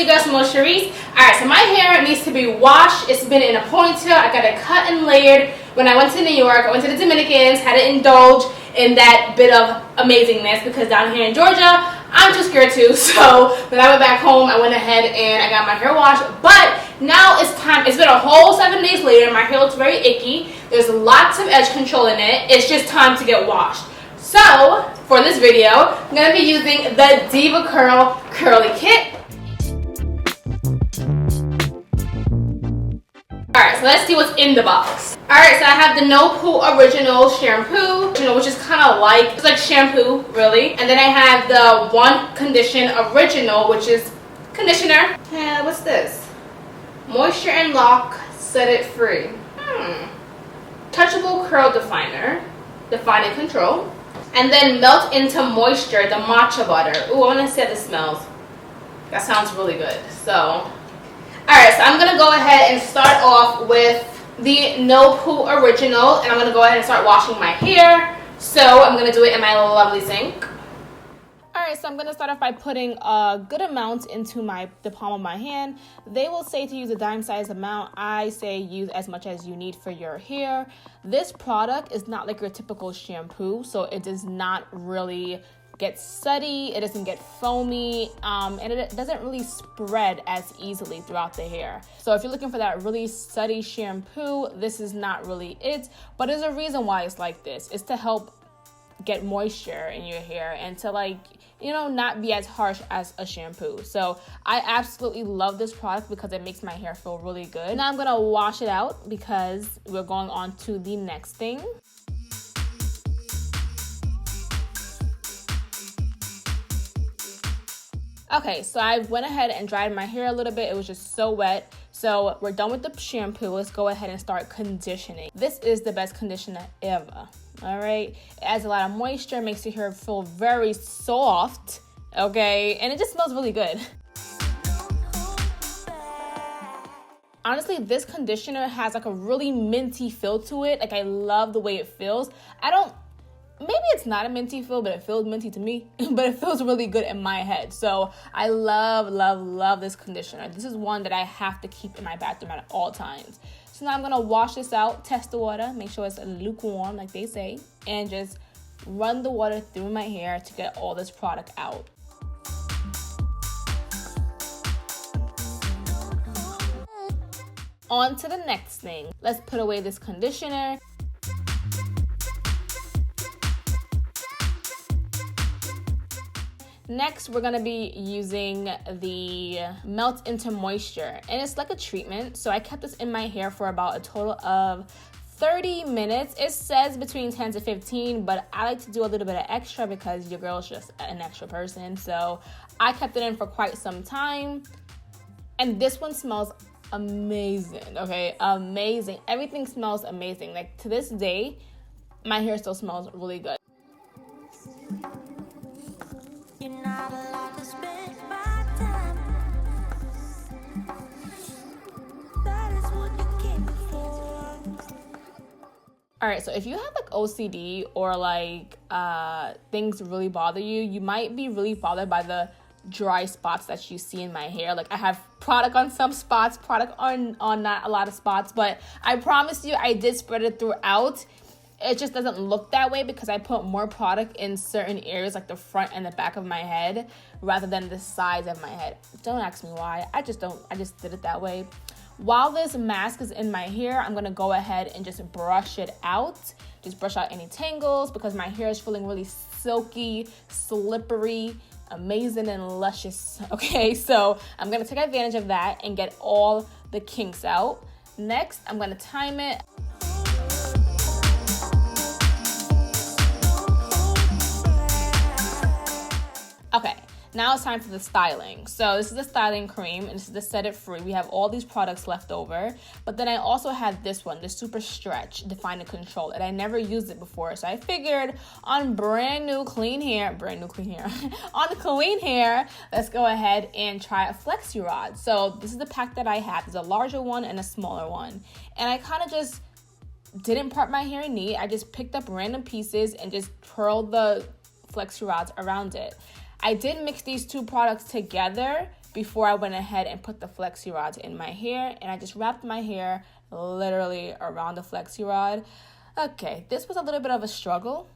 your girl Cherise. Alright, so my hair needs to be washed. It's been in a ponytail. I got it cut and layered. When I went to New York, I went to the Dominicans, had to indulge in that bit of amazingness because down here in Georgia, I'm too scared to. So when I went back home, I went ahead and I got my hair washed. But now it's time. It's been a whole 7 days later. My hair looks very icky. There's lots of edge control in it. It's just time to get washed. So for this video, I'm going to be using the DEVACURL Curly Kit. Alright, so let's see what's in the box. Alright, so I have the No Poo Original Shampoo, which is kind of like, it's like shampoo, really. And then I have the One Condition Original, which is conditioner. And what's this? Moisture and Lock, Set It Free. Touchable Curl Definer, Define and Control. And then Melt Into Moisture, the matcha butter. Ooh, I want to see how this smells. That sounds really good. So, alright, so I'm going to go ahead and start off with the No Poo Original. And I'm going to go ahead and start washing my hair. So, I'm going to do it in my lovely sink. Alright, so I'm going to start off by putting a good amount into the palm of my hand. They will say to use a dime size amount. I say use as much as you need for your hair. This product is not like your typical shampoo, so it does not really get sudsy, it doesn't get foamy, and it doesn't really spread as easily throughout the hair. So if you're looking for that really sudsy shampoo, this is not really it, but there's a reason why it's like this. It's to help get moisture in your hair and to, like, you know, not be as harsh as a shampoo. So I absolutely love this product because it makes my hair feel really good. Now I'm gonna wash it out because we're going on to the next thing. Okay, so I went ahead and dried my hair a little bit. It was just so wet. So we're done with the shampoo. Let's go ahead and start conditioning. This is the best conditioner ever. All right, it adds a lot of moisture, makes your hair feel very soft, okay, and it just smells really good. Honestly, this conditioner has like a really minty feel to it. Like, I love the way it feels. Maybe it's not a minty feel, but it feels minty to me. But it feels really good in my head. So I love, love, love this conditioner. This is one that I have to keep in my bathroom at all times. So now I'm gonna wash this out, test the water, make sure it's lukewarm like they say, and just run the water through my hair to get all this product out. On to the next thing. Let's put away this conditioner. Next, we're gonna be using the Melt Into Moisture, and it's like a treatment. So I kept this in my hair for about a total of 30 minutes. It says between 10 to 15, but I like to do a little bit of extra because your girl's just an extra person. So I kept it in for quite some time, and this one smells amazing, okay? Amazing. Everything smells amazing. Like, to this day, my hair still smells really good. All right, so if you have like OCD or like things really bother you, you might be really bothered by the dry spots that you see in my hair. Like, I have product on some spots, product on not a lot of spots, but I promise you I did spread it throughout. It just doesn't look that way because I put more product in certain areas like the front and the back of my head rather than the sides of my head. Don't ask me why. I just did it that way. While this mask is in my hair, I'm gonna go ahead and just brush it out. Just brush out any tangles because my hair is feeling really silky, slippery, amazing, and luscious. Okay, so I'm gonna take advantage of that and get all the kinks out. Next, I'm gonna time it. Okay, now it's time for the styling. So this is the styling cream, and this is the Set It Free. We have all these products left over, but then I also had this one, the Super Stretch Define and Control, and I never used it before. So I figured on brand new clean hair, on clean hair, let's go ahead and try a flexi rod. So this is the pack that I have. There's a larger one and a smaller one, and I kind of just didn't part my hair neat. I just picked up random pieces and just twirled the flexi rods around it. I did mix these two products together before I went ahead and put the flexi rods in my hair, and I just wrapped my hair literally around the flexi rod. Okay, this was a little bit of a struggle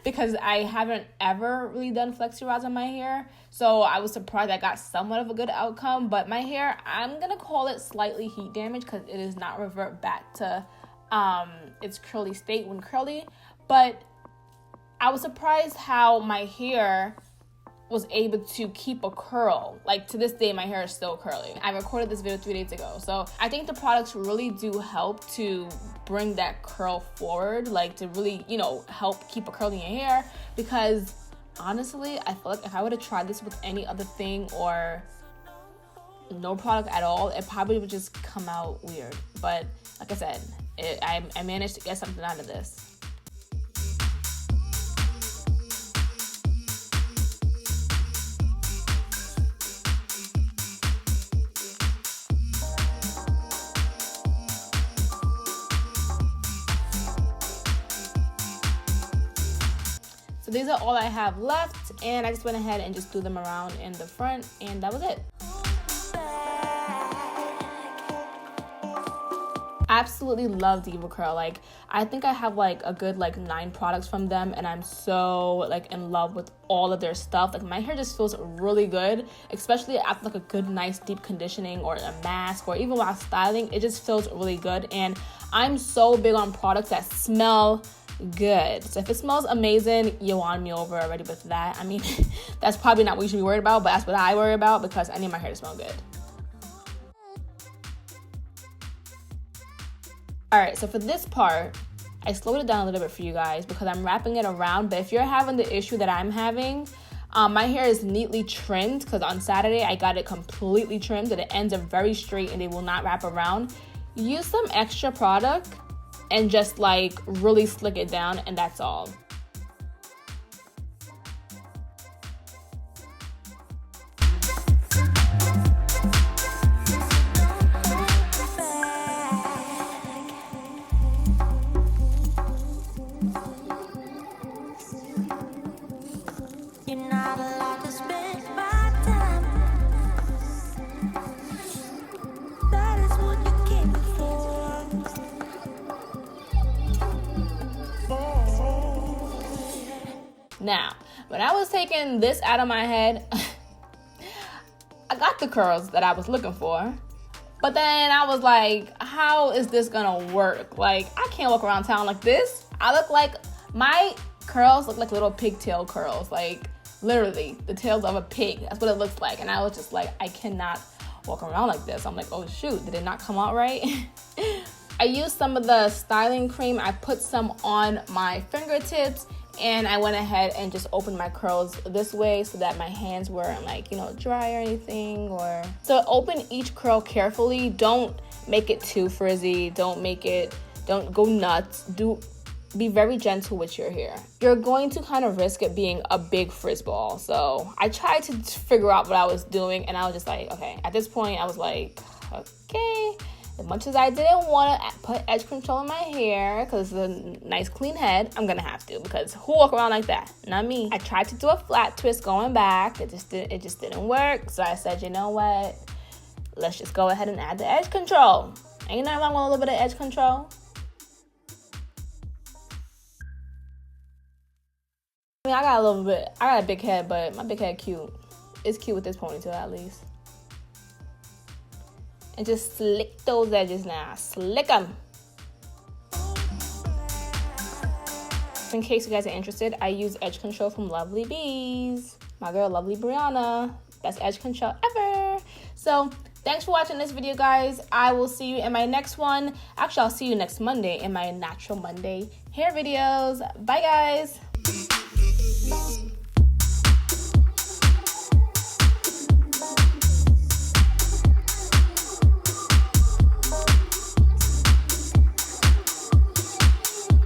because I haven't ever really done flexi rods on my hair, so I was surprised I got somewhat of a good outcome. But my hair, I'm gonna call it slightly heat damaged because it does not revert back to its curly state when curly. But I was surprised how my hair was able to keep a curl. Like, to this day, my hair is still curly. I recorded this video 3 days ago. So I think the products really do help to bring that curl forward, like to really, you know, help keep a curl in your hair. Because honestly, I feel like if I would have tried this with any other thing or no product at all, it probably would just come out weird. But like I said, I managed to get something out of this. So these are all I have left, and I just went ahead and just threw them around in the front, and that was it. Absolutely love DEVACURL. Like, I think I have like a good 9 products from them, and I'm so like in love with all of their stuff. Like, my hair just feels really good, especially after like a good nice deep conditioning or a mask, or even while styling. It just feels really good, and I'm so big on products that smell good. So if it smells amazing, you won me over already with that. I mean, that's probably not what you should be worried about, but that's what I worry about because I need my hair to smell good. Alright, so for this part, I slowed it down a little bit for you guys because I'm wrapping it around. But if you're having the issue that I'm having, my hair is neatly trimmed because on Saturday I got it completely trimmed and the ends are very straight and they will not wrap around. Use some extra product and just like really slick it down, and that's all. Now, when I was taking this out of my head, I got the curls that I was looking for, but then I was like, how is this gonna work? Like, I can't walk around town like this. I look like, my curls look like little pigtail curls, like literally the tails of a pig. That's what it looks like. And I was just like, I cannot walk around like this. I'm like, oh shoot, did it not come out right? I used some of the styling cream. I put some on my fingertips, and I went ahead and just opened my curls this way so that my hands weren't like, you know, dry or anything. So open each curl carefully. Don't make it too frizzy. Don't go nuts. Be very gentle with your hair. You're going to kind of risk it being a big frizz ball. So I tried to figure out what I was doing, and I was just like, okay, at this point I was like, okay. As much as I didn't want to put edge control in my hair because it's a nice clean head, I'm gonna have to, because who walk around like that? Not me. I tried to do a flat twist going back. It just didn't work. So I said, you know what? Let's just go ahead and add the edge control. Ain't nothing wrong with a little bit of edge control. I mean, I got a big head, but my big head cute. It's cute with this ponytail at least. And just slick those edges now. Slick them. In case you guys are interested, I use edge control from Lovely Bees. My girl, Lovely Brianna. Best edge control ever. So, thanks for watching this video, guys. I will see you in my next one. Actually, I'll see you next Monday in my Natural Monday hair videos. Bye, guys.